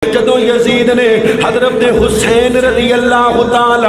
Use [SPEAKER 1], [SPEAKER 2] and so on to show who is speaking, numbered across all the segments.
[SPEAKER 1] جدو یزید نے حضرت حسین رضی اللہ تعالی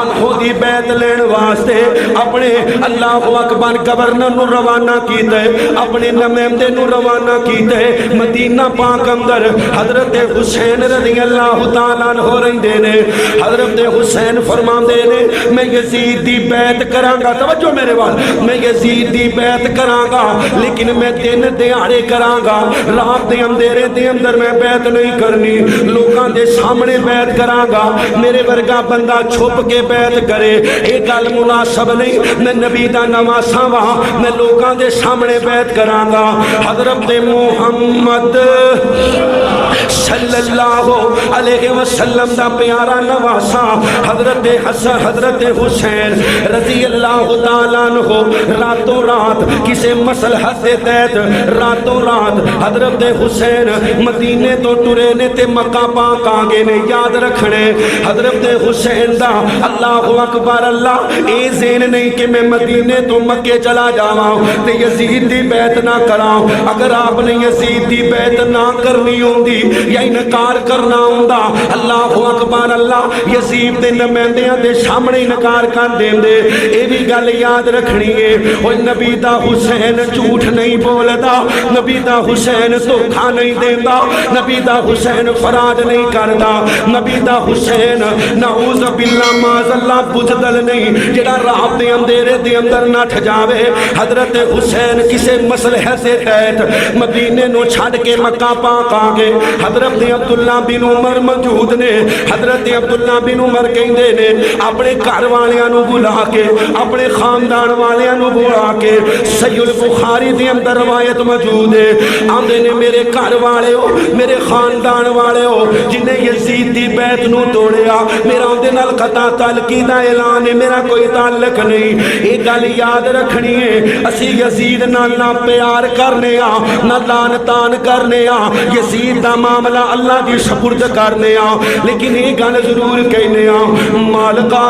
[SPEAKER 1] عنہ دی بیعت لین واسطے اپنے اللہ اکبر گورنر نو روانہ کیتے، اپنے نمائندے نو روانہ کیتے مدینہ پاک اندر حضرت حسین رضی اللہ تعالی عنہ رہندے نے۔ حضرت حسین فرماندے نے میں یزید دی بیعت کراں گا، توجہ میرے وال، میں یزید دی بیعت کراں گا لیکن میں دن دیہاڑے کراں گا، رات دے اندھیرے دے اندر میں بیعت نہیں کرنی، لوگاں دے سامنے بیعت کراں گا۔ میرے ورگا بندہ چھپ کے بیعت کرے اے گل مناسب نہیں، میں نبی دا نواسا وا، میں لوگاں دے سامنے بیعت کراں گا۔ حضرت محمد صلی اللہ علیہ وسلم دا پیارا نواسا حضرت حسن حضرت حسین رضی اللہ تعالیٰ عنہ راتوں رات کسے مصلحت دے تحت راتوں رات حضرت حسین مدینے تو ٹرے نے تے مکہ پاک آگے نے یاد رکھنے حضرت حسین دا اللہ اکبر اللہ اے زین نہیں کہ میں مدینے تو مکے چلا جاواں تے یزید دی بیعت نہ کراں۔ اگر آپ نے یزید دی بیعت نہ کرنی ہوندی یا انکار کرنا ہوندا اللہ اکبر اللہ یزید دے نمائندیاں دے سامنے انکار کر دیندے۔ اے بھی گل یاد رکھنی ہے او نبی دا حسین جھوٹ نہیں بولدا، نبی دا حسین دھوکا نہیں دیندا، نبی دا حسین فراد نہیں کردا، نبی دا حسین نعوذ باللہ معاذ اللہ بجدل نہیں جڑا رات دے اندھیرے دے اندر نٹھ جاوے۔ حضرت حسین کسے مسئلے سے تحت مدینے نو چھڑ کے مکہ پاک آگے۔ حضرت عبداللہ بن عمر موجود نے، حضرت عبداللہ بن عمر کہندے نے اپنے گھر والیاں نو بلا کے اپنے خاندان والیاں نو بلا کے صحیح البخاری دے اندر روایت موجود ہے، آندے نے میرے گھر والے ہو میرے خاندان والے ہو جنہیں یزید دی بیعت نو توڑیا میرا اندے نال قطع تعلقی دا اعلان ہے، میرا کوئی تعلق نہیں۔ ایک گل یاد رکھنی ہے اسی یزید نال نہ پیار کرنے آ نہ لان تان کرنے آ، یزید دا معاملہ اللہ دی سپرد کرنے آ، لیکن ایک گل ضرور کہنے آ مالکا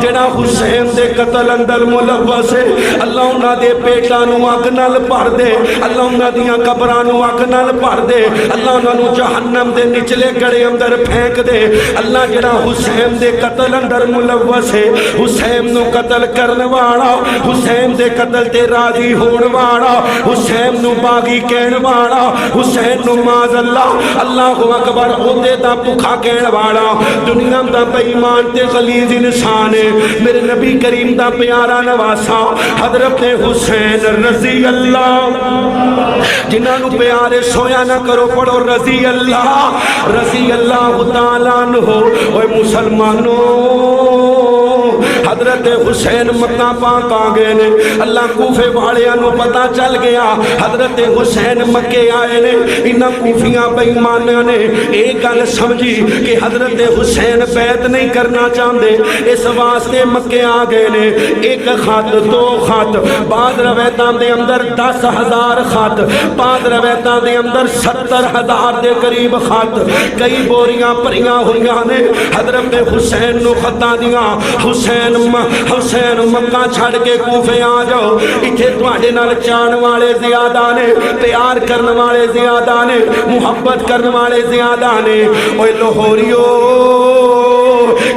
[SPEAKER 1] جڑا حسین دے قتل اندر ملوث ہے اللہ انہاں دے پیٹاں نو اگ نال بھر دے، اللہ انہاں دیاں قبراں نو اگ نال بھر دے، اللہ انہاں نو جہنم دے نچلے گڑے اندر پھینک دے۔ اللہ جڑا حسین دے قتل اندر ملوث ہے، حسین نو قتل کرن والا، حسین دے قتل تے راضی ہون والا، حسین نو باغی کہن والا، حسین نو معاذ اللہ اللہ اکبر عہدے دا بھکھا کہن والا دنیا دا بے ایمان تے غلیظ انسان ہے۔ میرے نبی کریم دا پیارا نواسا حضرت حسین رضی اللہ، جنہاں نو پیارے سویا نہ کرو پڑھو رضی اللہ تعالیٰ عنہ۔ اوے مسلمانوں حضرت حسین مکہ پاک آگے نے، اللہ کوفے والے نو پتہ چل گیا حضرت حسین مکے آئے نے، انہاں کوفیاں بے ایمانیاں نے ایک گل سمجھی کہ حضرت حسین بیعت نہیں کرنا چاہندے، اس واسطے مکے آگے نے۔ ایک خط دو خط بعض روایتاں دے اندر 10,000 خط، بعض روایتاں دے اندر 70,000 دے قریب خط، کئی بوریاں پریاں ہوئیاں نے حضرت حسین نو خطاں دیاں حسین مکہ چھڑ کے کوفے آ جاؤ، اتھے تواڈے نال چان والے زیادہ نے، پیار کرن والے زیادہ نے، محبت کرن والے زیادہ نے۔ اوے لاہوریو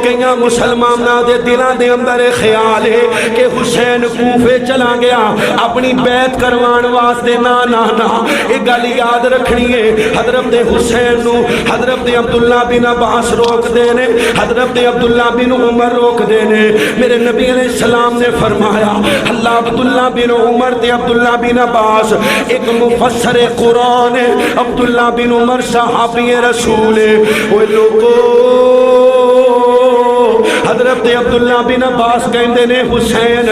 [SPEAKER 1] کئیاں مسلماناں دے دلاں دے اندر خیال ہے کہ حسین کوفے چلا گیا اپنی بیعت کروان واسطے، نا نا نا ایک گل یاد رکھنی ہے حضرت حسین نو حضرت عبداللہ بن عباس روک دینے، حضرت عبداللہ بن عمر روک دینے۔ میرے نبی علیہ السلام نے فرمایا اللہ عبداللہ بن عمر تے عبداللہ بن عباس ایک مفسر قرآن ہے، عبداللہ بن عمر صحابی رسول ہے۔ اوے لوگو حضرت عبداللہ بن عباس کہندے نے حسین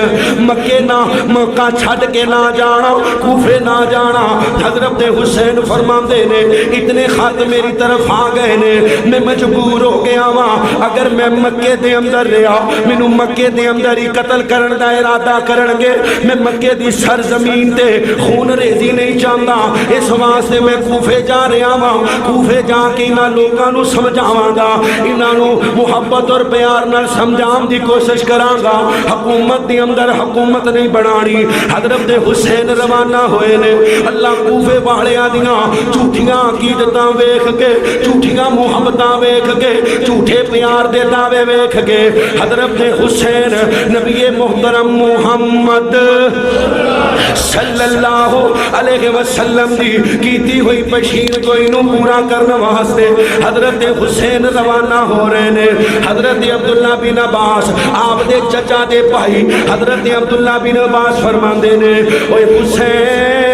[SPEAKER 1] مکے نہ مکہ چھڈ کے نہ جانا، کوفے نہ جانا۔ حضرت حسین فرماندے نے اتنے خط میری طرف آ گئے نے، میں مجبور ہو گیا ہاں، اگر میں مکے دے اندر رہا مینوں مکے دے اندر ہی قتل کرن دا ارادہ کرن گے، میں مکے دی سرزمین تے خون ریزی نہیں چاہندا، اس واسطے میں کوفے جا رہا ہاں، کوفے جا کے انہاں لوکاں نو سمجھاواں گا، انہاں نو محبت اور پیار نال سمجھ سمجھام دی کوشش کرانگا، حکومت دی اندر حکومت نہیں بنانی۔ حضرت حسین روانہ ہوئے نے، اللہ کوفے والےاں دیاں جھوٹیاں عقیدتاں ویکھ کے، جھوٹیاں محبتاں ویکھ کے، جھوٹے پیار دے دعوے ویکھ کے حضرت حسین نبی محترم محمد صلی اللہ علیہ وسلم دی کیتی ہوئی بشیر کو انہوں پورا کرنے واسطے حضرت حسین روانہ ہو رہے نے۔ حضرت عبداللہ بن عباس آپ دے چچا دے بھائی حضرت عبداللہ بن عباس فرماندے نے، اوے حسین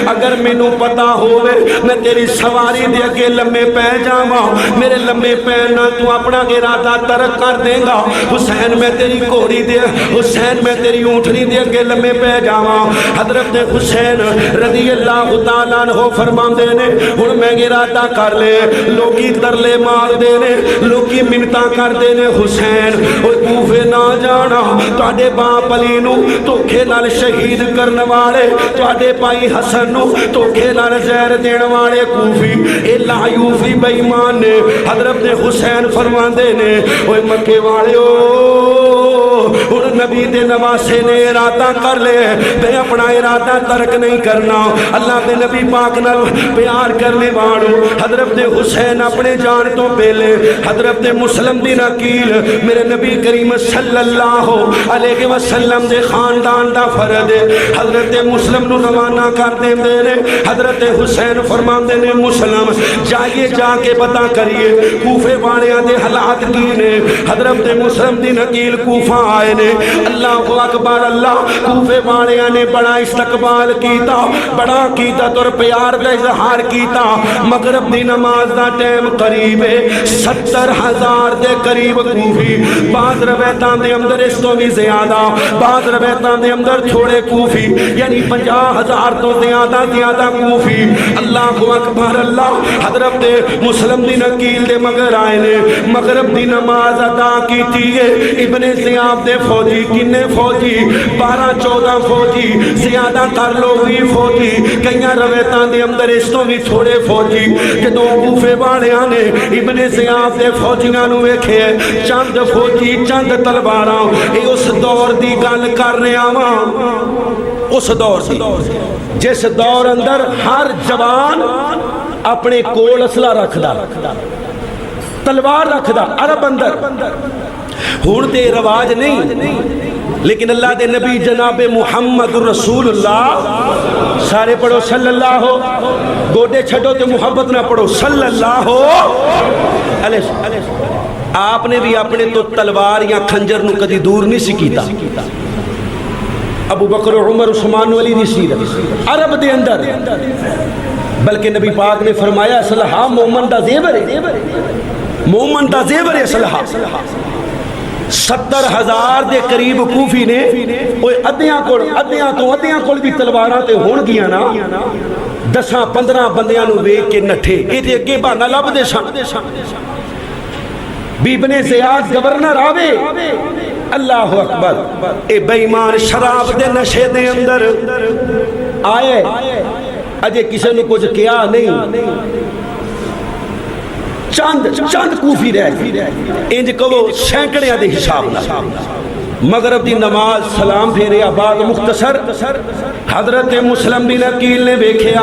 [SPEAKER 1] اگر مینوں پتا ہوئے میں تیری سواری دے اگے لمے پہ جاواں، میرے لمے پینا تو اپنا ارادہ ترک کر دیں گا، حسین میں تیری گھوڑی دے، حسین میں تیری اونٹنی دے اگے لمے پہ جاواں۔ حضرت حسین رضی اللہ تعالیٰ عنہ فرماندے نے، ہن میں ارادہ کر لے، لوکی ترلے مار دے نے، لوکی منتاں کر دے نے، حسین اوے کوفے نہ جانا، تواڈے باپ علی نو دھوکے نال شہید کرن والے، تواڈے بھائی حسن نو دھوکے نال زہر دین والے کوفی اے لایوفی بے ایمان نے۔ حضرت حسین فرماندے نے، اوے مکے والےو ہن نبی دے نواسے نے ارادہ کر لے، میں اپنا ارادہ ترک نہیں کرنا، اللہ دے نبی پاک نال پیار کرنے والوں۔ حضرت حسین اپنے جان تو پہلے حضرت مسلم بن عقیل میرے نبی کریم صلی اللہ علیہ وسلم دے خاندان دا فرد ہے، حضرت مسلم نو روانہ کر دے نے۔ حضرت حسین فرماندے نے، مسلم جائیے جا کے پتہ کریے کوفے والیاں دے حالات کی نے۔ حضرت مسلم بن عقیل کوفہ آئے نے، اللہ اکبر اللہ، کوفے والیاں نے بڑا استقبال کیتا، بڑا عقیدت اور پیار دا اظہار کیتا۔ مغرب دی نماز دا ٹائم قریب ہے، 70,000 دے قریب کوفی، بعض روایتاں دے اندر اس تو بھی زیادہ، بعض روایتاں دے اندر تھوڑے کوفی، یعنی 50,000 تو زیادہ کوفی۔ اللہ اکبر اللہ، حضرت مسلم بن عقیل دے مگر آئے نے، مغرب دی نماز ادا کیتی ہے۔ ابن زیاب دے فوجی کنے فوجی، 12-14 فوجی، زیادہ تر لوگ بھی فوجی، کئیاں روایتاں دے اندر اس تو بھی تھوڑے فوجی۔ جدوں کوفے والیاں نے ابن زیاب دے فوجیاں نو ویکھے، چند فوجی چند تلواراں، اے اس دور دی گل کر رہا واں، اس دور دی جس دور اندر ہر جوان اپنے کول اسلحہ رکھدا، تلوار رکھدا، عرب اندر ہن تے رواج نہیں، لیکن اللہ دے نبی جناب محمد رسول اللہ، سارے پڑھو صلی اللہ ہو، گوڈے چھڈو تے محبت نہ پڑھو صلی اللہ ہو علیہ وسلم۔ آپ نے بھی اپنے تو تلوار یا خنجر نو کدی دور نہیں سی کیتا۔ ابو بکر عمر عثمان علی دی سیرت عرب دے اندر، بلکہ نبی پاک نے فرمایا اسلحہ مومن دا زیور ہے، مومن دا زیور ہے اسلحہ۔ 70,000 دے قریب کوفی نے، اوے ادیاں کول بھی تلواراں تے ہون گیاں نا، 10-15 بندیاں نو ویکھ کے نٹھے، اے تے اگے بہانہ لب دے سن۔ بی ابن زیاد گورنر آوے، اللہ اکبر، اے بے ایمان شراب دے نشے دے اندر آئے، اجے کسی نے کچھ کیا نہیں، چند کوفی رہ گئے، انج کہو سینکڑیاں دے حساب نہ۔ مغرب دی نماز سلام پھیرے بعد مختصر حضرت مسلم بن عقیل نے ویکھیا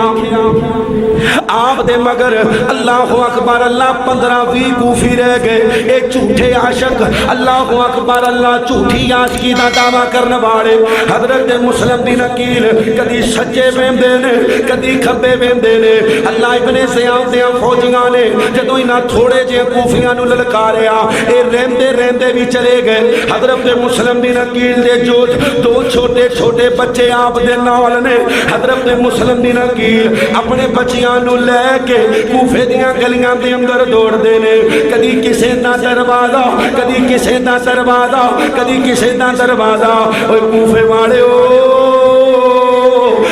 [SPEAKER 1] آپ دے مگر اللہ اکبر اللہ 15-20 کوفی رہ گئے، اے جھوٹے عاشق، اللہ اکبر اللہ جھوٹی عاشقی دا دعویٰ کرنے والے۔ حضرت مسلم بن عقیل کدی سجے ویندے نے کدی کھبے ویندے نے۔ اللہ ابن زیاد دے فوجیاں نے جدوں انہاں تھوڑے جے کوفیاں نو للکاریا، اے رہندے رہندے بھی چلے گئے۔ حضرت مسلم بن عقیل دے جو دو چھوٹے چھوٹے بچے آپ دے نال نے، حضرت مسلم بن عقیل اپنے بچیاں نو لے کے کوفے دیاں گلیاں دے اندر دوڑ دے نے، کدی کسے دا دروازہ کدی کسے دا دروازہ کدی کسے دا دروازہ۔ اوے کوفے والے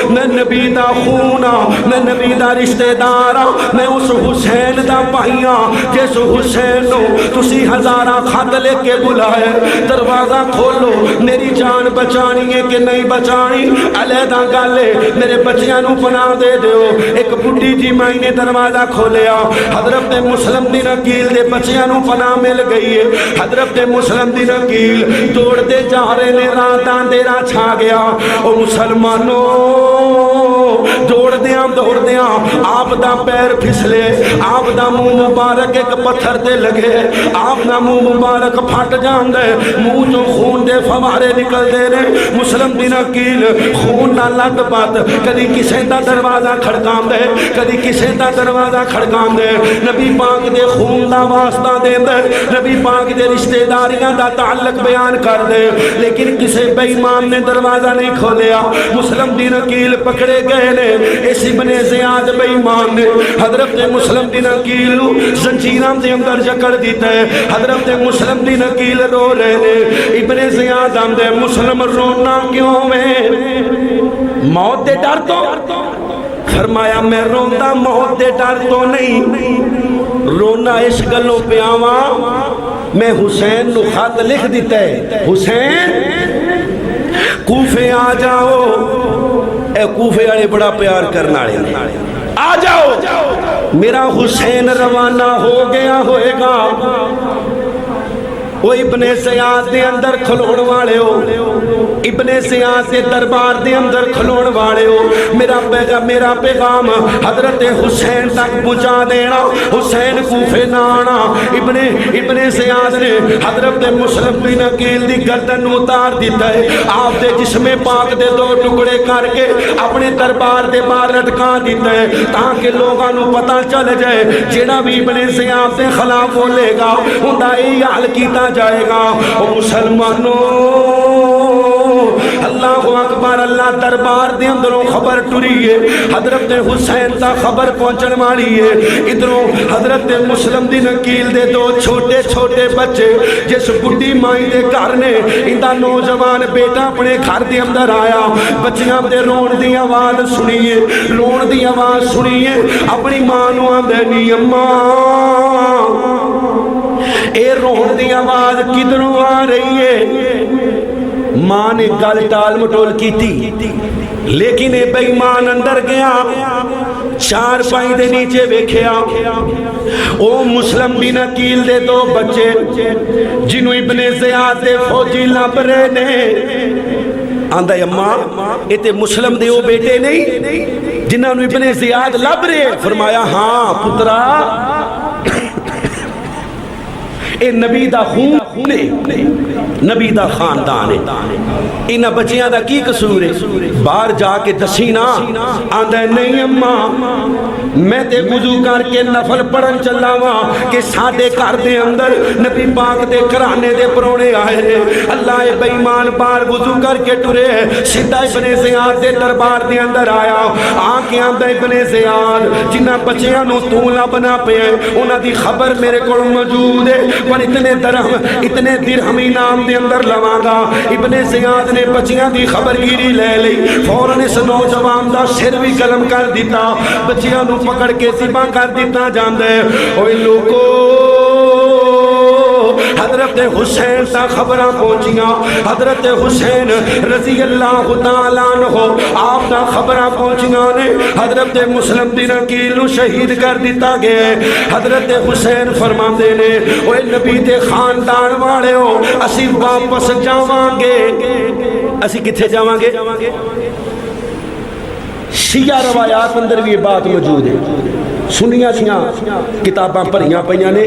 [SPEAKER 1] میں نبی دا خون ہاں، میں نبی دا رشتہ دار ہاں، میں اس حسین دا بھائی ہاں جس حسین نو تسی ہزاراں خط لے کے بلائے، دروازہ کھولو، میری جان بچانی ہے کہ نہیں بچانی، علیحدہ گل ہے، میرے بچیاں نو پناہ دے دیو۔ ایک بڈھی جی مائی نے دروازہ کھولیا، حضرت مسلم بن عقیل دے بچیاں نو پناہ مل گئی ہے۔ حضرت مسلم بن عقیل دوڑ دے جا رہے نے، رات اندھیرا چھا گیا۔ او مسلمانوں دوڑ دیاں آپ دا پیر پھسلے، آپ دا منہ مبارک ایک پتھر دے لگے، آپ دا منہ مبارک پھٹ جاندے، منہ جو خون دے فوارے نکل دے نے۔ مسلم بن عقیل خون نہ لٹ پت، کدی کسے دا دروازہ کھڑکان دے، کدی کسے دا دروازہ کھڑکان دے، نبی پاک دے خون دا واسطہ دے دے، نبی پاک دے رشتہ داریاں دا تعلق بیان کر دے، لیکن کسے بے ایمان نے دروازہ نہیں کھولیا۔ مسلم بن عقیل پکڑے گئے نے، اس ابن زیاد بے ایمان نے حضرت مسلم بن عقیل زنجیراں دے اندر جکڑ دیتا ہے۔ حضرت مسلم بن عقیل رو رہے نے، ابن زیاد آمدے مسلم رونا کیوں میں؟ موت دے ڈر تو؟ فرمایا میں روندا موت دے ڈر تو نہیں، رونا اس گلوں پہ آواں میں حسین نو خط لکھ دیتا ہے، حسین کوفے آ جاؤ، اے کوفے والے بڑا پیار کرنا والے آ جاؤ، میرا حسین روانہ ہو گیا ہوئے گا۔ وہ ابن زیاد دے اندر کھلوڑ والے ہو، ابن زیاد دے دربار دے اندر کھلوڑ والے ہو، میرا پیغام حضرت حسین تک پہنچا دینا، حسین کوفے نہ آنا۔ ابن زیاد نے حضرت مسلم بن عقیل دی گردن اتار دیتا ہے، آپ دے جسم پاک دے دو ٹکڑے کر کے اپنے دربار دے باہر لٹکا دیتا ہے، تاکہ لوگاں نو پتہ چل جائے جیڑا بھی ابن زیاد دے خلاف بولے گا ہوندا یہ حال کیتا جائے گا۔ او مسلمانوں اللہ اکبر، اللہ دربار دے اندروں خبر ٹری ہے، حضرت حسین تا خبر پہنچن والی ہے۔ ادھروں حضرت مسلم بن عقیل دے دو چھوٹے چھوٹے بچے جس بڈھی مائی دے گھر نے اندا نوجوان بیٹا اپنے گھر دے اندر آیا، بچیاں دے رون دی آواز سنیے، رون دی آواز سنیے، اپنی ماں نو آندے نی اماں اے رون دی آواز کدھروں آ رہی ہے؟ ماں نے گل ٹال مٹول کی تھی، لیکن اے بے ایمان اندر گیا، چار پائی دے نیچے ویکھیا او مسلم بن عقیل دے دو بچے جنہوں ابن زیاد دے فوجی لب رہے نے۔ آندہ اماں اے تے مسلم دے او بیٹے نہیں جنہوں ابن زیاد لب رہے؟ فرمایا ہاں پترا، اے نبی دا خون ہے، نبی دا خاندان ہے، انہاں بچیاں دا کی قصور ہے؟ باہر جا کے دسی نا۔ آندہ نہیں اماں میں تے وضو کر کے نفل پڑھن چلا ہوا کہ ساڈے گھر دے اندر نبی پاک دے گھرانے دے پرونے آئے نے۔ اللہ اے بے ایمان باہر وضو کر کے ٹرے، سیدھا ابن زیاد دے دربار دے اندر آیا، آ کے آندہ ابن زیاد جنہاں بچیاں نو تو لبنا پہ انہاں دی خبر میرے کو موجود ہے، پر اتنے درہم انعام دے اندر لواں گا۔ ابن زیاد نے بچیاں دی خبر گیری لے لی، فوراً اس نوجوان دا سر بھی قلم کر دیتا، بچیاں نو پکڑ کے ذبح کر دیتا جاندے۔ اوے لوگو حضرت حسین تا خبراں پہنچیاں، حضرت حسین رضی اللہ تعالیٰ عنہ آپ تا خبراں پہنچیاں نے، حضرت مسلم بن عقیل نو شہید کر دیتا گئے۔ حضرت حسین فرماندے نے اوے نبی دے خاندان والے ہو اسی واپس جاواں گے۔ اسی کتھے جاواں گے؟ شیعہ روایات اندر بھی یہ بات موجود ہے، سنیاں سیاں کتاباں پڑھیاں پہیاں نے۔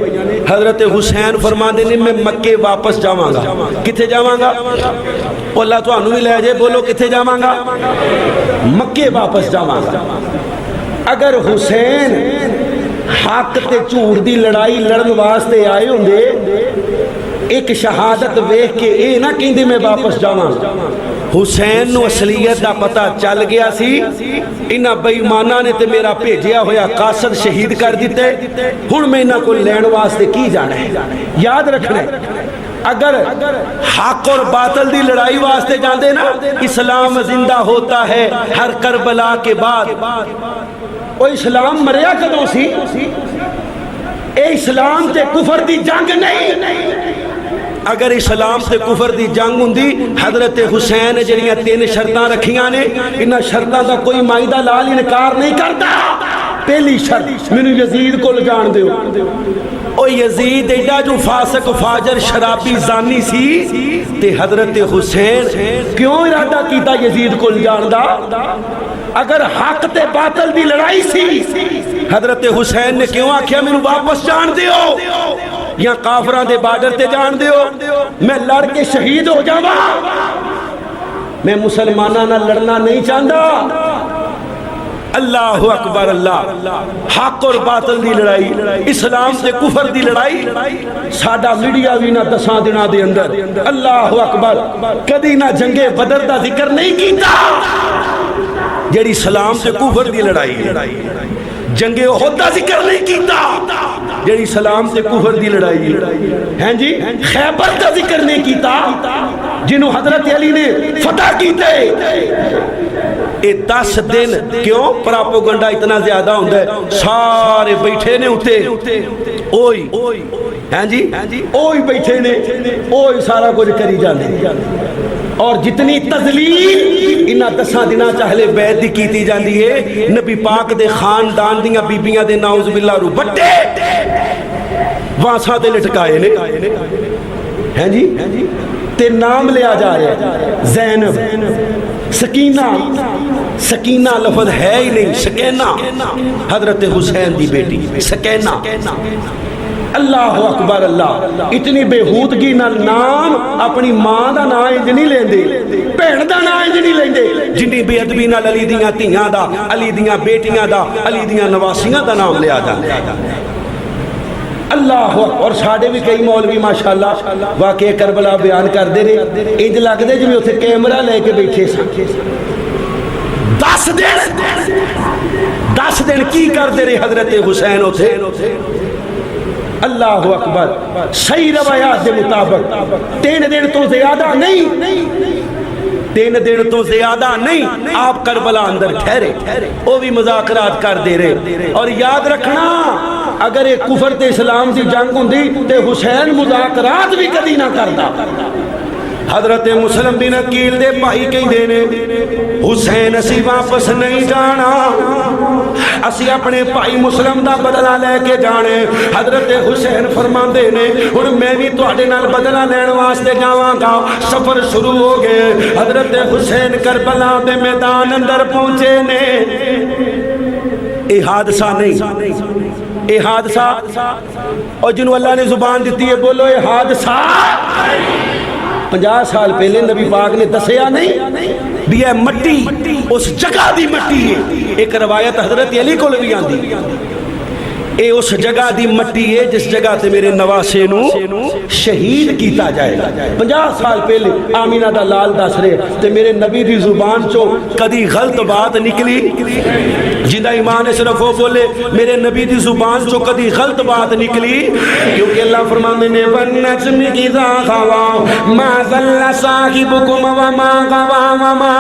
[SPEAKER 1] حضرت حسین فرماندے نے میں مکے واپس جاواں گا۔ کتھے جاواں گا؟ اللہ تو انہوں بھی لے جائے، بولو کتھے جاواں گا؟ مکے واپس جاواں گا۔ اگر حسین حق تے جھوٹ دی لڑائی لڑن واسطے آئے ہوندے، ایک شہادت ویکھ کے اے نہ کہندے میں واپس جاواں گا۔ حسین نو اصلیت دا پتہ چل گیا سی، انہاں بے ایماناں نے تے میرا بھیجیا ہویا قاصد شہید کر دیتے، ہن میں انہاں کو لین واسطے کی جانا ہے؟ یاد رکھنا ہے اگر حق اور باطل دی لڑائی واسطے جاندے نا اسلام زندہ ہوتا ہے ہر کربلا کے بعد. وہ اسلام مریا کدوں سی؟ اے اسلام تے کفر دی جنگ نہیں. اگر اسلام تے کفر دی جنگ ہوندی حضرت حسین جڑیاں 3 شرطاں رکھیاں نے انہاں شرطاں دا کوئی مائدہ لال انکار نہیں کرتا. پہلی شرط مینوں یزید کول جان دیو. او یزید ایڈا جو فاسق فاجر شرابی زانی سی تے حضرت حسین کیوں ارادہ کیتا یزید کول جان دا؟ اگر حق تے باطل دی لڑائی سی حضرت حسین نے کیوں آکھیا مینوں واپس جان دیو یا کافران دے بارڈر تے جان دیو میں لڑ کے شہید ہو جاواں. میں مسلماناں نال لڑنا نہیں چاہتا. اللہ اکبر اللہ. حق اور باطل دی لڑائی اسلام تے کفر دی لڑائی ساڈا میڈیا بھی نہ 10 دناں دے اندر اللہ اکبر کدی نہ جنگ بدر دا ذکر نہیں کیتا جیڑی اسلام تے کفر دی لڑائی. جنگ احد دا ذکر نہیں کیتا جیڑی اسلام تے کفر دی لڑائی ہیں جی. خیبر دا ذکر نہیں کیتا جنہوں حضرت علی نے فتح کیتے. اے 10 دن کیوں پراپوگنڈا اتنا زیادہ ہوندہ ہے سارے بیٹھے نے اٹھے اوئی ہیں جی اوئی بیٹھے نے اوئی سارا کچھ کری جاندے اور جتنی تذلیل انہاں 10 دناں چاہلے بیعت دی کیتی جاندی ہے نبی پاک دے خاندان دیاں بیبیاں دے نعوذ باللہ رو بٹے واساں دے لٹکائے نے ہیں جی تے نام لیا جا رہا ہے زینب سکینہ. سکینہ لفظ ہے ہی نہیں سکینہ حضرت حسین دی بیٹی سکینہ. اللہ اکبر اللہ. اتنی بےہودگی نال نام اپنی ماں دا نام انج نہیں لیندے بہن دا نام انج نہیں لیندے جنی بے ادبی نال علی دیاں دھیاں دا علی دیاں بیٹیاں دا علی دیاں نواسیاں دا نام لیا جاندا. اللہ اور ساڑھے بھی کئی مولوی ماشاءاللہ واقعہ کربلا بیان کر دے رہے انج لگ دے جو میں اتھے کیمرہ لے کے بیٹھے سا. 10 دن کی کر دے رہے حضرت حسین اتھے. اللہ اکبر. صحیح روایات دے مطابق 3 دن تو زیادہ نہیں 3 دن تو زیادہ نہیں آپ کربلا اندر ٹھہرے وہ بھی مذاکرات کر دے رہے. اور یاد رکھنا اگر ایک کفر تے اسلام دی جنگ ہوندی تے حسین مذاکرات بھی کدی نہ کردا. حضرت مسلم بن عقیل دے بھائی کہیں دینے حسین اسی واپس نہیں جانا اسی اپنے بھائی مسلم دا بدلہ لے کے جانے. حضرت حسین فرمان دینے اور میں بھی تواڈے نال بدلہ لین واسطے جاواں گا. سفر شروع ہو گئے. حضرت حسین کربلا دے میدان اندر پہنچے نے. اے حادثہ نہیں اے حادثہ اور جنہوں اللہ نے زبان دیتی ہے بولو اے حادثہ 50 سال پہلے نبی پاک نے دسیا نہیں بھی اے مٹی اس جگہ دی مٹی ہے. ایک روایت حضرت علی کو بھی آندی اے اس جگہ دی مٹی ہے جس جگہ تے میرے نواسے نو شہید کیتا جائے گا. 50 سال پہلے آمینہ دا لال دس رہے تے میرے نبی دی زبان چو کدی غلط بات نکلی جنہ ایمان صرف وہ بولے میرے نبی دی زبان چو کدی غلط بات نکلی کیونکہ اللہ فرمانے نے وَالنَّجْمِ إِذَا غَوَا مَا ضَلَّ صَاحِبُكُمْ وَمَا غَوَا وَمَا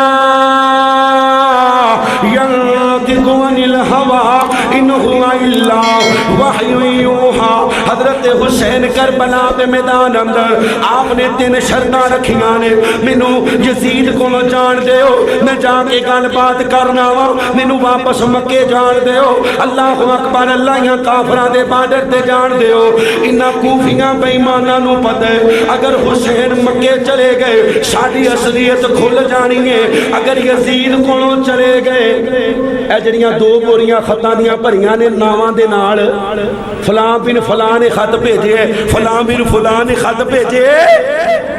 [SPEAKER 1] يَنطِقُ عَنِ الْهَوَىٰ إِنْ هُوَ إِلَّا وحی یوحا. حضرت حسین کربلا پہ میدان اندر آپ نے 3 شرطاں رکھیاں نے. مینوں یزید کو جان دیو میں جا کے گل بات کرنا وا مینوں واپس مکے جان دیو. اللہ اکبر اللہ یہاں کافراں دے بارڈر تے جان دیو. انہاں کوفیاں بے ایماناں نوں پتہ ہے اگر حسین مکے چلے گئے ساڈی اصلیت کھل جانی ہے. اگر یزید کولوں چلے گئے اے جڑیاں 2 بوریاں خطاں دیاں بھریاں نے ناواں دے نال فلاں بن فلاں نے خط بھیجے فلاں بن فلاں نے خط بھیجے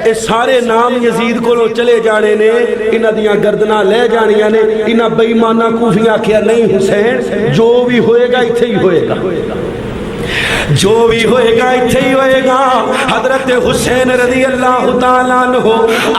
[SPEAKER 1] اے سارے نام یزید کو چلے جانے نے. انہاں دیاں گردناں لے جانیاں نے. انہاں بے ایماناں کوفیاں آکھیا نہیں حسین جو بھی ہوئے گا ایتھے ہی ہوئے گا جو بھی ہوئے گا اتھے ہی ہوئے گا۔ حضرت حسین رضی اللہ تعالیٰ عنہ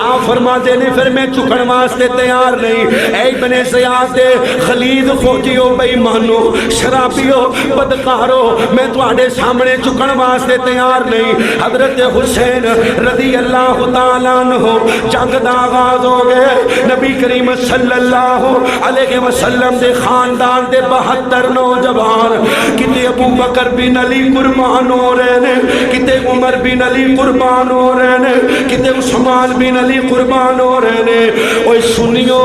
[SPEAKER 1] آپ فرماتے نے پھر میں چکن واسطے تیار نہیں، اے ابن زیاد دے خلید فوجیو بے ایمانو شرابیو بدکارو میں تواڈے سامنے چکن واسطے تیار نہیں۔ حضرت حسین رضی اللہ تعالیٰ عنہ جنگ دا آغاز ہو گئے، نبی کریم صلی اللہ علیہ وسلم دے خاندان دے 72 نوجوان، کتے ابو بکر بن علی قربان ہو رہے نے، کتے عمر بن علی قربان ہو رہے نے، کتے عثمان بن علی قربان ہو رہے نے۔ اوہ سنیو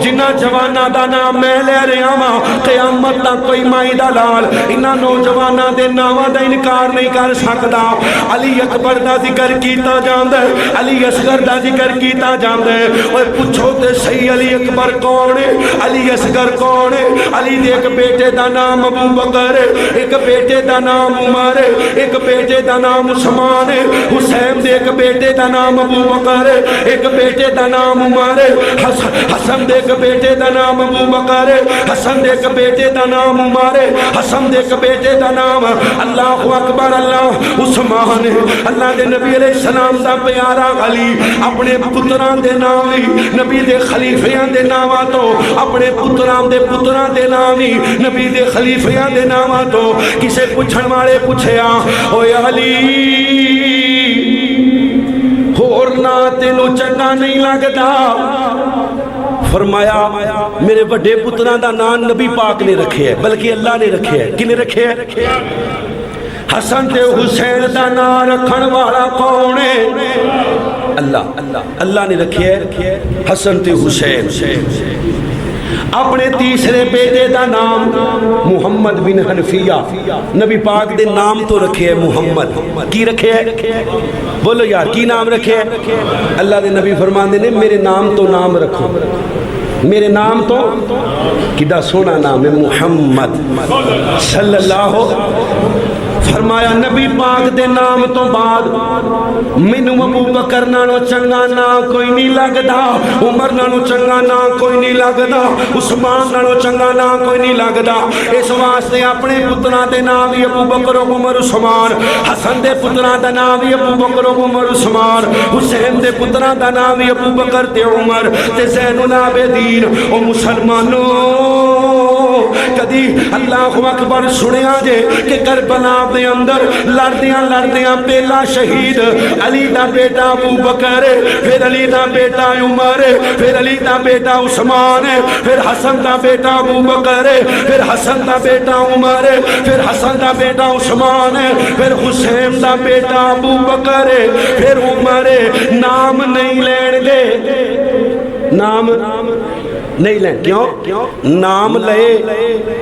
[SPEAKER 1] جنہ جوانہ دا نام میں لے رہا ہاں، قیامت تک کوئی مائی دا لال انہاں نوجوانہ دے نامہ دا انکار نہیں کر سکتا۔ علی اکبر دا ذکر کیتا جاندے، علی اصغر دا ذکر کیتا جاندے۔ اوہ پوچھو تے صحیح علی اکبر کون ہے، علی اصغر کون ہے؟ علی دے ایک بیٹے دا نام ابو بکر ہے، ایک بیٹے دا نام عمر ہے، ایک بیٹے دا نام عثمان ہے۔ حسین دے ایک بیٹے دا نام ابو بکر ہے، ایک بیٹے دا نام عمر ہے۔ حسن دے ایک بیٹے دا نام ابو بکر ہے، حسن دے ایک بیٹے دا نام عمر ہے، حسن دے ایک بیٹے دا نام اللہ اکبر اللہ عثمان ہے۔ اللہ دے نبی علیہ السلام دا پیارا علی اپنے پتران دے نام ہی نبی دے خلیفیاں دے ناماں تو اپنے پتران دے نام ہی نبی دے خلیفیاں دے ناماں تو کسے پوچھن والے پوچھیا اوے علی ہور نہ تینوں چنگا نہیں لگدا؟ فرمایا میرے بڑے پتران دا نام نبی پاک نے رکھے ہے بلکہ اللہ نے رکھے ہے۔ کنے رکھے ہے؟ حسن تے حسین دا نام رکھن والا کون ہے؟ اللہ نے رکھے ہے حسن تے حسین۔ اپنے تیسرے بیٹے دا نام محمد بن حنفیہ، نبی پاک دے نام تو رکھے ہے محمد۔ کی رکھے ہے؟ بولو یار کی نام رکھے ہے؟ اللہ دے نبی فرماندے نے میرے نام تو نام رکھو، میرے نام تو کڈا سونا نام ہے محمد صلی اللہ۔ فرمایا نبی پاک دے نام تو بعد مینوں ابو بکر نالوں چنگا نام کوئی نہیں لگدا، عمر نالوں چنگا نام کوئی نہیں لگدا، عثمان نالوں چنگا نام کوئی نہیں لگدا۔ اس واسطے اپنے پتراں دے نام ہی ابو بکر و عمر عثمان، حسن دے پتراں دا نام ہی ابو بکر و عمر عثمان، حسین دے پتراں دا نام ہی ابو بکر تے عمر تے زین العابدین۔ او مسلمانوں کدی اللہ اکبر سنیا جے کہ کربلا دے اندر لڑدیاں پہلا شہید علی دا بیٹا ابو بکر ہے، پھر علی دا بیٹا عمر ہے، پھر علی دا بیٹا عثمان ہے، پھر حسن دا بیٹا ابو بکر ہے، پھر حسن دا بیٹا عمر ہے، پھر حسن دا بیٹا عثمان ہے، پھر حسین دا بیٹا ابو بکر ہے، پھر عمر ہے۔ نام نہیں لین گے، نام نہیں لیں کیوں؟ نام لے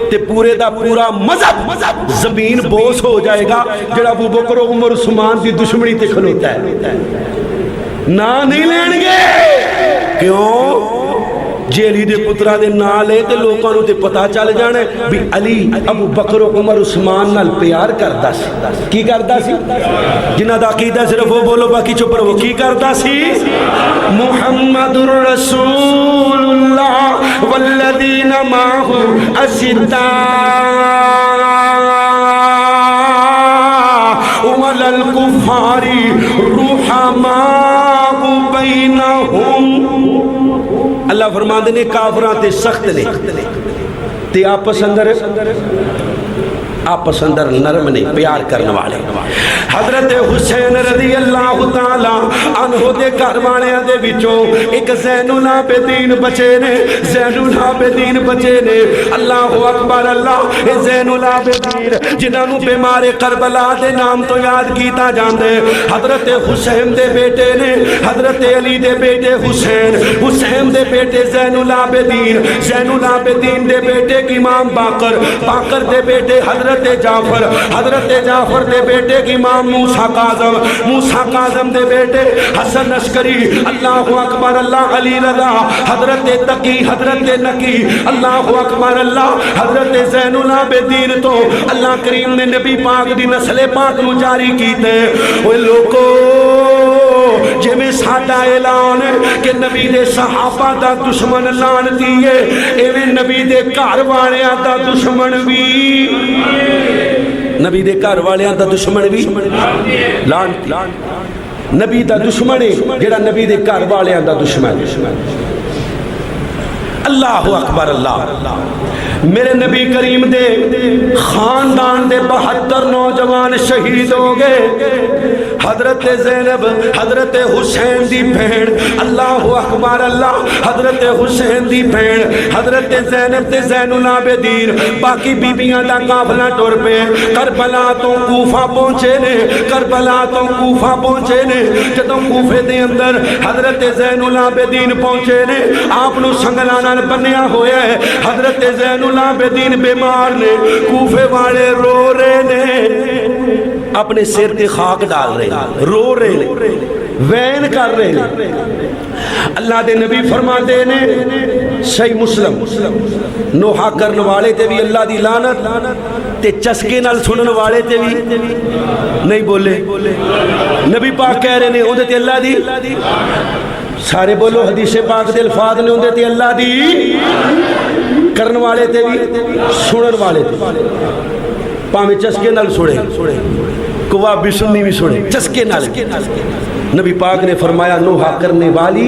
[SPEAKER 1] تے پورے دا پورا مذہب زمین بوس ہو جائے گا جڑا ابو بکر و عمر عثمان دی دشمنی تے کھلوتا ہے۔ نام نہیں لین گے کیوں؟ جے علی دے پترا دے نام لے تے لوکاں نوں تے پتہ چل جانا بھی علی ابو بکر و عمر عثمان نال پیار کردا سی۔ کی کردا سی؟ جنہاں دا عقیدہ صرف وہ بولو باقی چپ رہو۔ کی کردا سی؟ محمد رسول اللہ والذین معہ اشداء علی الکفار رحماء بینہم۔ اللہ فرماندے نے کافران تے سخت نے تے آپس اندر نرم نہیں، پیار کرنے والے۔ حضرت حسین رضی اللہ تعالی عنہ دے گھر والےاں دے وچوں ایک زین العابدین بچے نے، زین العابدین بچے نے۔ اللہ اکبر اللہ۔ اے زین العابدین جنہاں نوں بیمار کربلا دے نام تو یاد کیتا جاندے حضرت حسین دے بیٹے نے، حضرت علی دے بیٹے حسین، حسین دے بیٹے زین العابدین، زین العابدین دے بیٹے امام باقر، باقر دے بیٹے حضرت جعفر، حضرت جعفر دے بیٹے امام موسیٰ کاظم، موسیٰ کاظم دے بیٹے حسن عسکری۔ اللہ اکبر اللہ۔ علی رضا، حضرت تقی، حضرت نقی، اللہ اکبر اللہ۔ حضرت زین العابدین تو اللہ کریم نے نبی پاک دی نسل پاک نو جاری کیتے۔ اوے لوگو جے میں ساڈا اعلان کہ نبی دے صحابہ دا دشمن لعنتی ہے، ایویں نبی دے گھر والیاں دا دشمن بھی نبی دے گھر والیاں دا دشمن بھی لان نبی دا دشمن ہے جڑا نبی دے گھر والیاں دا دشمن. اللہ اکبر اللہ. میرے نبی کریم دے خاندان دے 72 نوجوان شہید ہو گئے. حضرت زینب حضرت حسین دی بہن, اللہ اکبر اللہ, حضرت حسین دی بہن حضرت زینب تے زین العابدین باقی بیبیاں دا قافلہ ٹر پے کربلا تو کوفہ پہنچے نے. کربلا تو کوفہ پہنچے نے. جدوں کوفے دے اندر حضرت زین العابدین پہنچے نے, آپ نو سنگلانا بنیا ہویا ہے. حضرت زین العابدین بیمار نے, کوفے والے رو رہے نے, اپنے سر تے خاک ڈال رہے ہیں, رو رہے نے, وین کر رہے ہیں. اللہ دے نبی فرما دے نے صحیح مسلم نوحہ کرن والے تے بھی اللہ دی لعنت تے چسکے نال سنن والے تے بھی نہیں بولے. نبی پاک کہہ رہے نے اودے تے اللہ دی, سارے بولو حدیث پاک دے الفاظ نے اندے تے اللہ دی کرن والے تے بھی سنن والے تے پاویں چسکے نال سنے کوا بھی سننی بھی سنے چسکے نال. نبی پاک نے فرمایا نوحہ کرنے والی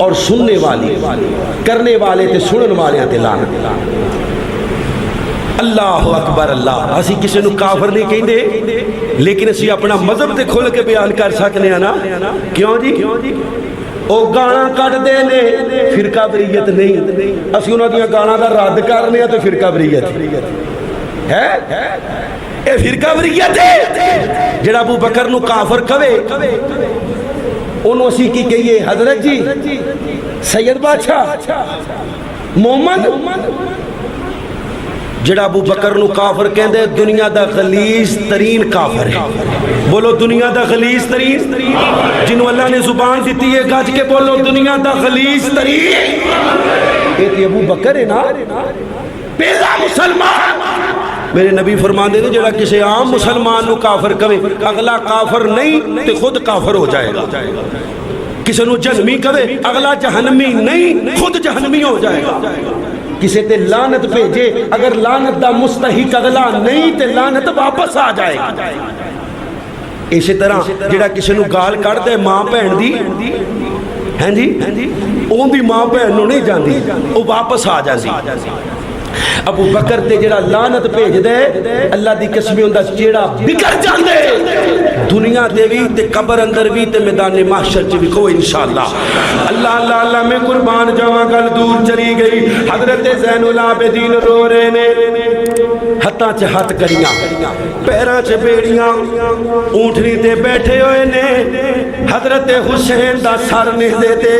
[SPEAKER 1] اور سننے والی, کرنے والے تے سنن والے تے لعنت. اللہ اکبر اللہ. اسی کسی نو کافر نہیں کہندے لیکن اسی اپنا مذہب تے کھول کے بیان کر سکنے ہیں نا. کیوں جی؟ او گانا کٹ دے نے فرقہ بریت نہیں, اسی انہاں دیاں گانا دا رد کرنے ہیں تو فرقہ بریت ہے. اے فرقہ بریت ہے جڑا ابو بکر نو کافر کہے انہوں اسی کی کہیے حضرت جی سید بادشاہ مومن. جڑا ابو بکر نو کافر کہندے دنیا دا غلیظ ترین کافر ہے. بولو دنیا دا غلیظ ترین, جنہوں اللہ نے زبان دیتی ہے گج کے بولو دنیا دا غلیظ ترین. ایک ابو بکر ہے نا, پہلا مسلمان. میرے نبی فرمان دے جڑا کسی عام مسلمان نو کافر کہے اگلا کافر نہیں تے خود کافر ہو جائے گا. کسی نو جہنمی کہے اگلا جہنمی نہیں خود جہنمی ہو جائے گا. کسی تے لعنت بھیجے اگر لعنت دا مستحق اگلا نہیں تے لعنت واپس آ جائے گا. اسی طرح جڑا کسی نو گال کر دے ماں بہن دی ہیں جی اون دی ماں بہن نو نہیں جاندی, او واپس آ جاندی. ابو بکر تے جڑا لعنت بھیج دے اللہ دی قسم ہوندا چیڑا بگڑ جاندے دنیا دے وی تے قبر اندر وی تے میدان محشر چ وی کو انشاءاللہ. اللہ اللہ اللہ میں قربان جاواں گل دور چلی گئی. حضرت زین العابدین رو رہے نے, ہتھاں چ ہاتھ کریاں پیراں چ بیڑیاں, اونٹنی تے بیٹھے ہوئے نے. حضرت حسین دا سر نے دے تے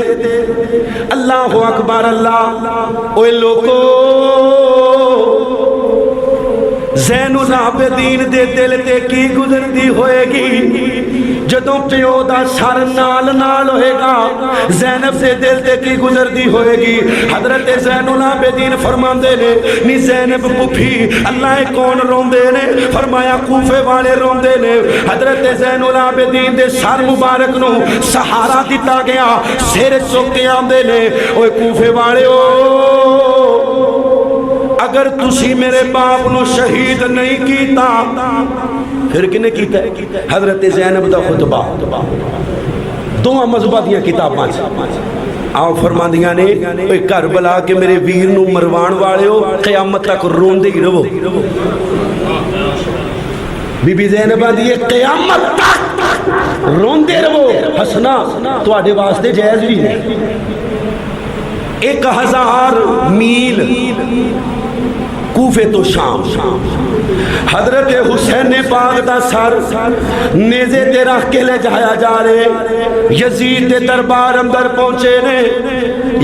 [SPEAKER 1] اللہ اکبر اللہ. اوے لوگو زین العابدین دے دل تے کی گزردی ہوئے گی جدوں پیو دا سر نال نال ہوئے گا, زینب دے دل تے کی گزردی ہوئے گی. حضرت زین العابدین فرماندے نے نی زینب پپھی اللہ کون روندے نے, فرمایا کوفے والے روندے نے. حضرت زین العابدین دے سر مبارک نو سہارا دتا گیا, سر چک کے آندے نے اوے کوفے والے اگر تسی میرے باپ نو شہید نہیں کیتا پھر کنے کیتا ہے؟ حضرت زینب دا خطبہ دو مذہبہ دیاں کتاباں آؤ فرماندیاں نے اے کربلا کے میرے ویر نو مروان والے ہو قیامت تک روندے ہی رہو. بی بی زینب دی قیامت تک روندے رہو. ہسنا تواڈے واسطے جائز بھی ہے. 1000 میل کوفے تو شام حضرت حسین پاک دا سر نیزے تے رکھ کے لے جایا جا رہے. یزید دے دربار اندر پہنچے نے.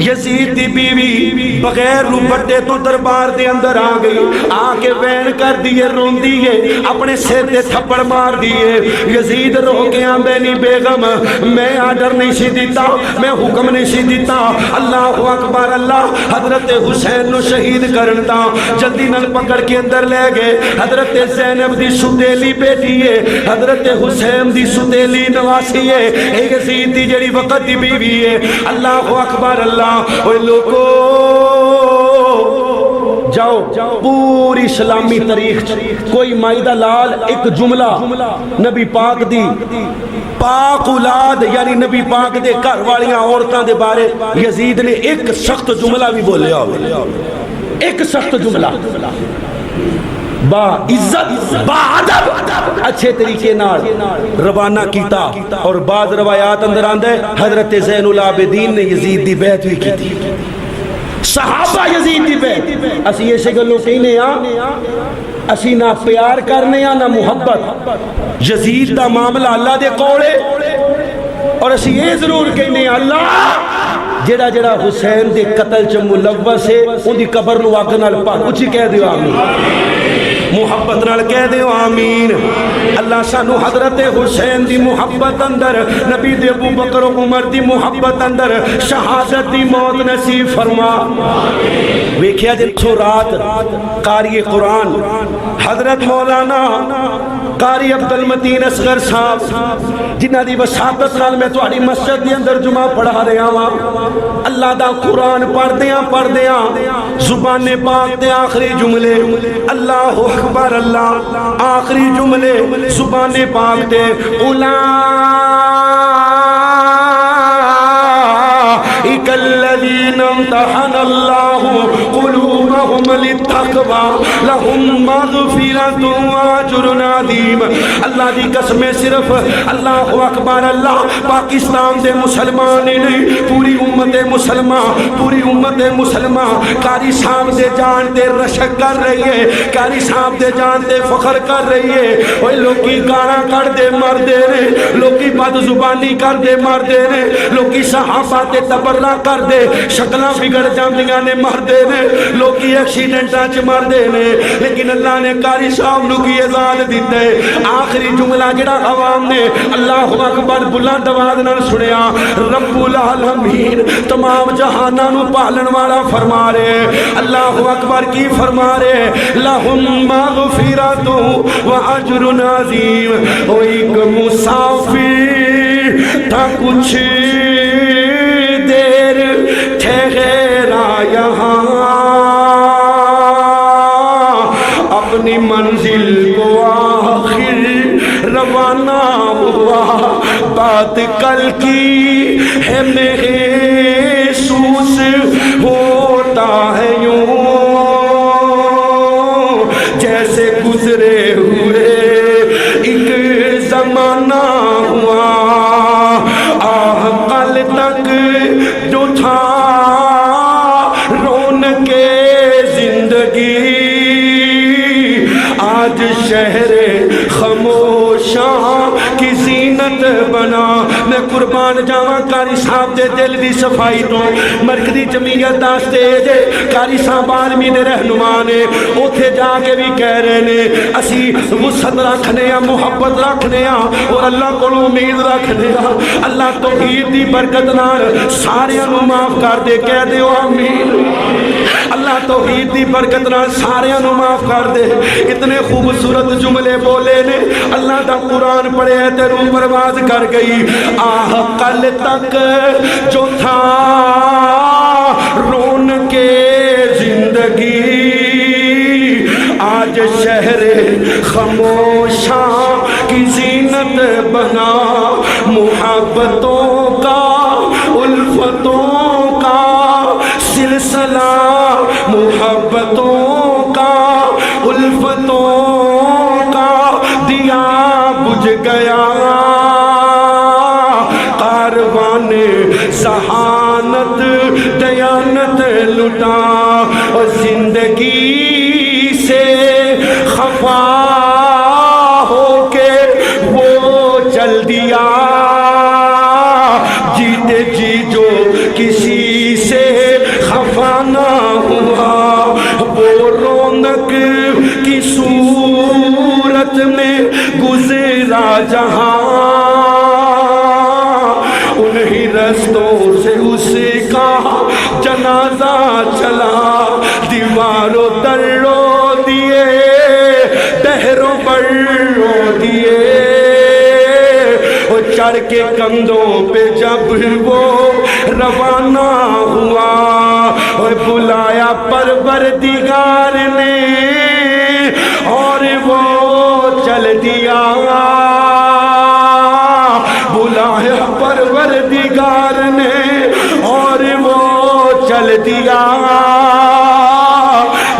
[SPEAKER 1] یزید دی بیوی بغیر روپٹے تو دربار دے اندر آ گئی, آ کے وین کر دیے رون دیے اپنے سر تے تھپڑ مار دیے. یزید رو کے آندے نہیں بیگم میں آرڈر نہیں سی دیتا, میں حکم نہیں سی دیتا. اللہ اکبر اللہ. حضرت حسین نو شہید کرن دا جلدی نال پکڑ کے اندر لے گئے. حضرت زینب دی ستیلی بیٹی ہے, حضرت حسین دی ستیلی نواسی ہے, ایک یزید دی جڑی وقت دی بیوی ہے. اللہ اکبر اللہ. اوے لوگو جاؤ پوری اسلامی تاریخ کوئی مائدہ لال ایک جملہ نبی پاک دی پاک اولاد یعنی نبی پاک دے گھر والیاں عورتاں دے بارے یزید نے ایک سخت جملہ بھی بولیا ایک سخت جملہ با عزت با ادب اچھے طریقے نال روانہ کیتا. اور بعض روایات اندر آندے حضرت زین العابدین نے یزید دی بیعت بھی کی تھی. صحابہ یزید دی بیعت اسی ایسے گلوں کہنے اسی نہ پیار کرنے نہ محبت. یزید دا معاملہ اللہ دے کولے اور اسی یہ ضرور کہنے اللہ جڑا جڑا حسین دے قتل چ ملوث ہے ان دی قبر نو اگ نال پاک اچھی کہہ دیو آمین محبت نال کہہ دیو آمین. اللہ سانو حضرت حسین دی محبت اندر نبی دے ابو بکر و عمر دی محبت اندر شہادت دی موت نصیب فرما. ویکھیا جتھوں رات قاری قرآن حضرت مولانا قاری عبد المتین اصغر صاحب جنہ دی وساطت نال میں تہاڈی مسجد دے اندر جمعہ پڑھا رہا ہاں. اللہ دا قرآن پڑھدیاں زبان پاک دے آخری جملے اللہ اکبر اللہ آخری جملے زبان پاک دے اولئک الذین امتحن اللہ قلوبہم للتقوی لہم مغفرۃ واجر عظیم. اللہ دی قسم صرف اللہ اکبر اللہ پاکستان دے مسلمان نہیں پوری امت مسلمان قاری صاحب دے جان دے رشک کر رہی ہے قاری صاحب دے جان دے فخر کر رہی ہے. اوے لوکی گانا کر دے مر دے نے لوکی بد زبانی کر دے مر دے نے لوکی صحابہ تے تبرہ کر دے شکلاں بگڑ جاندیاں نے مر دے نے لوکی ایکسیڈنٹاں چ مر دے نے لیکن اللہ نے قاری صاحب نو کی اذان دیتا ہے. آخری جملہ جڑا عوام نے اللہ اکبر بلند آواز نال سنیا رب العالمین تمام جہاناں نو پالن والا فرما رہے اللہ اکبر کی فرما رہے لہم مغفرۃ واجر عظیم. او ایک مسافر تھا کچھ دیر ٹھہرا یہاں اپنی منزل کو آخر روانہ ہوا بات کل کی ہے محسوس ہوتا ہے یوں جیسے گزرے ہوئے ایک زمانہ ہوا آہ کل تک جو تھا رونق زندگی آج شہر خاموشاں کی زینت بنا. میں قربان جاواں قاری صاحب دے دل دی صفائی تو مرکزی جمعیت دا سٹیج قاری صاحب عالمی دے رہنما نے اوتھے جا کے بھی کہہ رہے نے اسی وسعت رکھنے ہاں محبت رکھنے ہاں اور اللہ کو امید رکھنے ہاں اللہ توحید دی برکت نال سارے نو معاف کر دے کہہ دیو آمین. اللہ توحید دی برکت نال سارے نو معاف کر دے. اتنے خوبصورت جملے بولے نے اللہ دا قرآن پڑھے تے روح پرواز کر گئی. آہ کل تک جو تھا رونق زندگی آج شہر خاموشاں کی زینت بنا. محبتوں کا الفتوں کا سلسلہ محبتوں کا الفتوں کا دیا بجھ گیا کاروان ذہانت دیانت لٹا اور زندگی سے خفا ہو کے وہ چل دیا جیتے جی جو کسی سے خفا نہ ہوا وہ رونق کی صورت میں گزرا جہاں انہی رستوں سے اس کا جنازہ چلا. دیواروں در رو دیے دہروں پر رو دیے اور چڑھ کے کندھوں پہ جب وہ روانہ ہوا بلایا پروردگار نے اور وہ چل دیا، بلایا پروردگار نے اور وہ چل دیا،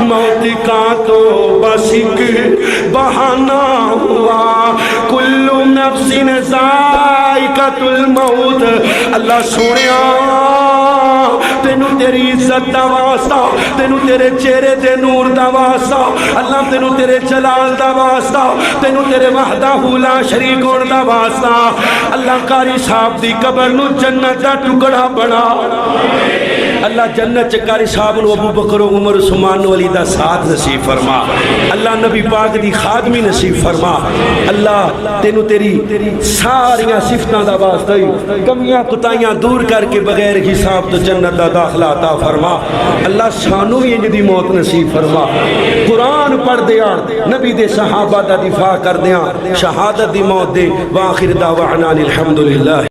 [SPEAKER 1] موت کا تو بس ایک بہانہ ہوا، کل نفس ذائقۃ الموت۔ اللہ سونیا تینوں تیری عزت دا واسطہ، تینوں تیرے چہرے دے نور دا واسطہ، اللہ تینوں تیرے جلال دا واسطہ، تینوں تیرے وحدہ لا شریک ہون دا واسطہ، اللہ قاری صاحب دی قبر نو جنت دا ٹکڑا بنا، اللہ جنت چ قاری صاحب نو ابو بکر و عمر عثمان علی دا ساتھ نصیب فرما، اللہ نبی پاک دی خادمی نصیب فرما، اللہ تینوں تیری ساریاں صفتاں دا واسطہ کمیاں کوتاہیاں دور کر کے بغیر حساب تو جنت دا داخلہ عطا فرما، اللہ سانو بھی انج دی موت نصیب فرما، قرآن پڑھ دیاں نبی دے صحابہ دا دفاع کر دیاں، شہادت دی موت دے، وآخر دعوانا الحمدللہ۔